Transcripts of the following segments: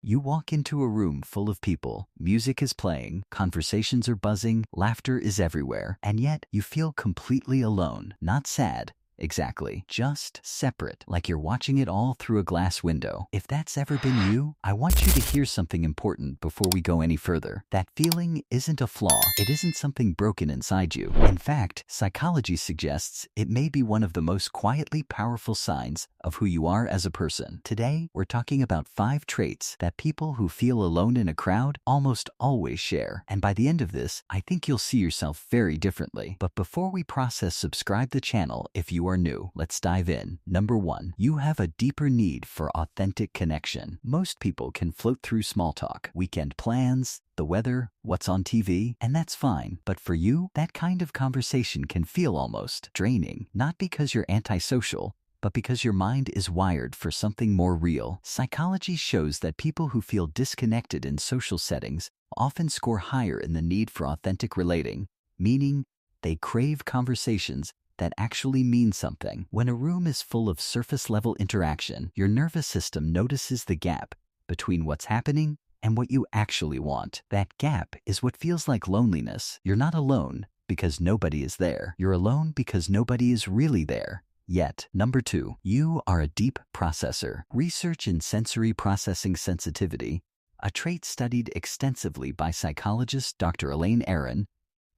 You walk into a room full of people, music is playing, conversations are buzzing, laughter is everywhere, and yet you feel completely alone. Not sad, exactly, just separate, like you're watching it all through a glass window. If that's ever been you, I want you to hear something important before we go any further. That feeling isn't a flaw. It isn't something broken inside you. In fact, psychology suggests it may be one of the most quietly powerful signs of who you are as a person. Today, we're talking about 5 traits that people who feel alone in a crowd almost always share. And by the end of this, I think you'll see yourself very differently. But before we process, subscribe the channel if you are new. Let's dive in. Number 1, you have a deeper need for authentic connection. Most people can float through small talk, weekend plans, the weather, what's on TV, and that's fine. But for you, that kind of conversation can feel almost draining, not because you're antisocial, but because your mind is wired for something more real. Psychology shows that people who feel disconnected in social settings often score higher in the need for authentic relating, meaning they crave conversations that actually mean something. When a room is full of surface-level interaction, your nervous system notices the gap between what's happening and what you actually want. That gap is what feels like loneliness. You're not alone because nobody is there. You're alone because nobody is really there. Yet. Number 2, you are a deep processor. Research in sensory processing sensitivity, a trait studied extensively by psychologist Dr. Elaine Aron,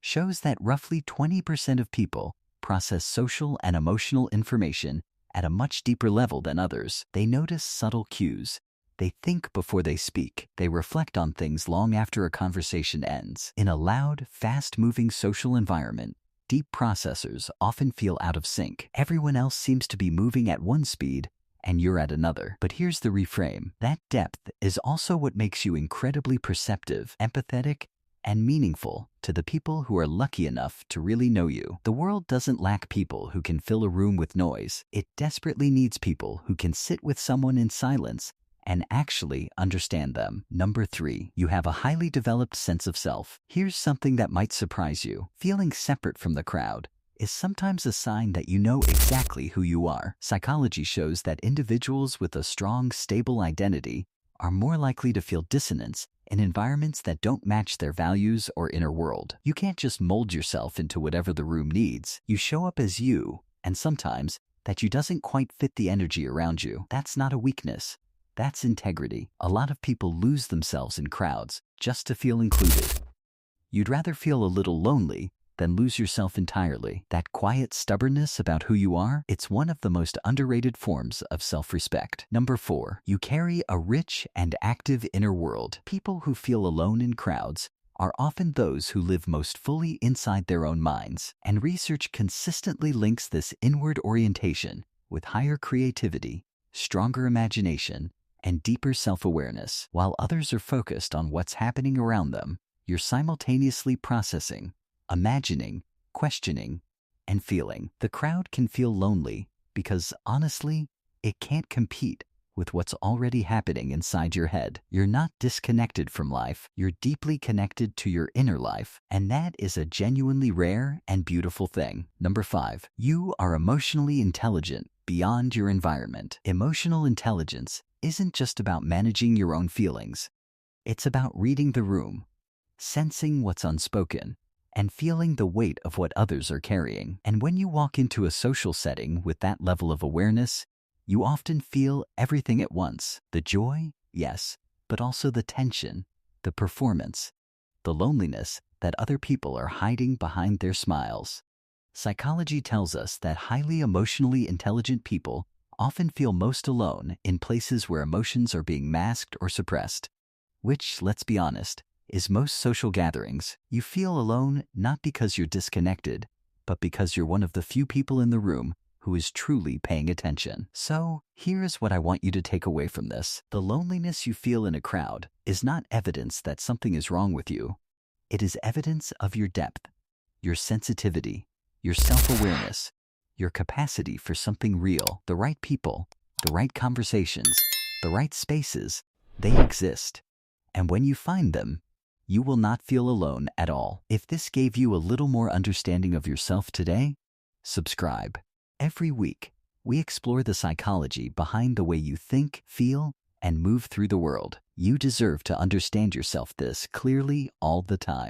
shows that roughly 20% of people process social and emotional information at a much deeper level than others. They notice subtle cues. They think before they speak. They reflect on things long after a conversation ends. In a loud, fast-moving social environment, deep processors often feel out of sync. Everyone else seems to be moving at one speed, and you're at another. But here's the reframe. That depth is also what makes you incredibly perceptive, empathetic, and meaningful to the people who are lucky enough to really know you. The world doesn't lack people who can fill a room with noise. It desperately needs people who can sit with someone in silence and actually understand them. Number 3, you have a highly developed sense of self. Here's something that might surprise you. Feeling separate from the crowd is sometimes a sign that you know exactly who you are. Psychology shows that individuals with a strong, stable identity are more likely to feel dissonance in environments that don't match their values or inner world. You can't just mold yourself into whatever the room needs. You show up as you, and sometimes that you doesn't quite fit the energy around you. That's not a weakness. That's integrity. A lot of people lose themselves in crowds just to feel included. You'd rather feel a little lonely than lose yourself entirely. That quiet stubbornness about who you are, it's one of the most underrated forms of self-respect. Number 4, you carry a rich and active inner world. People who feel alone in crowds are often those who live most fully inside their own minds. And research consistently links this inward orientation with higher creativity, stronger imagination, and deeper self-awareness. While others are focused on what's happening around them, you're simultaneously processing, imagining, questioning, and feeling. The crowd can feel lonely because, honestly, it can't compete with what's already happening inside your head. You're not disconnected from life. You're deeply connected to your inner life, and that is a genuinely rare and beautiful thing. Number 5, you are emotionally intelligent beyond your environment. Emotional intelligence isn't just about managing your own feelings. It's about reading the room, sensing what's unspoken, and feeling the weight of what others are carrying. And when you walk into a social setting with that level of awareness, you often feel everything at once. The joy, yes, but also the tension, the performance, the loneliness that other people are hiding behind their smiles. Psychology tells us that highly emotionally intelligent people often feel most alone in places where emotions are being masked or suppressed, which, let's be honest, is most social gatherings. You feel alone not because you're disconnected, but because you're one of the few people in the room who is truly paying attention. So, here's what I want you to take away from this. The loneliness you feel in a crowd is not evidence that something is wrong with you. It is evidence of your depth, your sensitivity, your self-awareness, your capacity for something real. The right people, the right conversations, the right spaces, they exist. And when you find them, you will not feel alone at all. If this gave you a little more understanding of yourself today, subscribe. Every week, we explore the psychology behind the way you think, feel, and move through the world. You deserve to understand yourself this clearly all the time.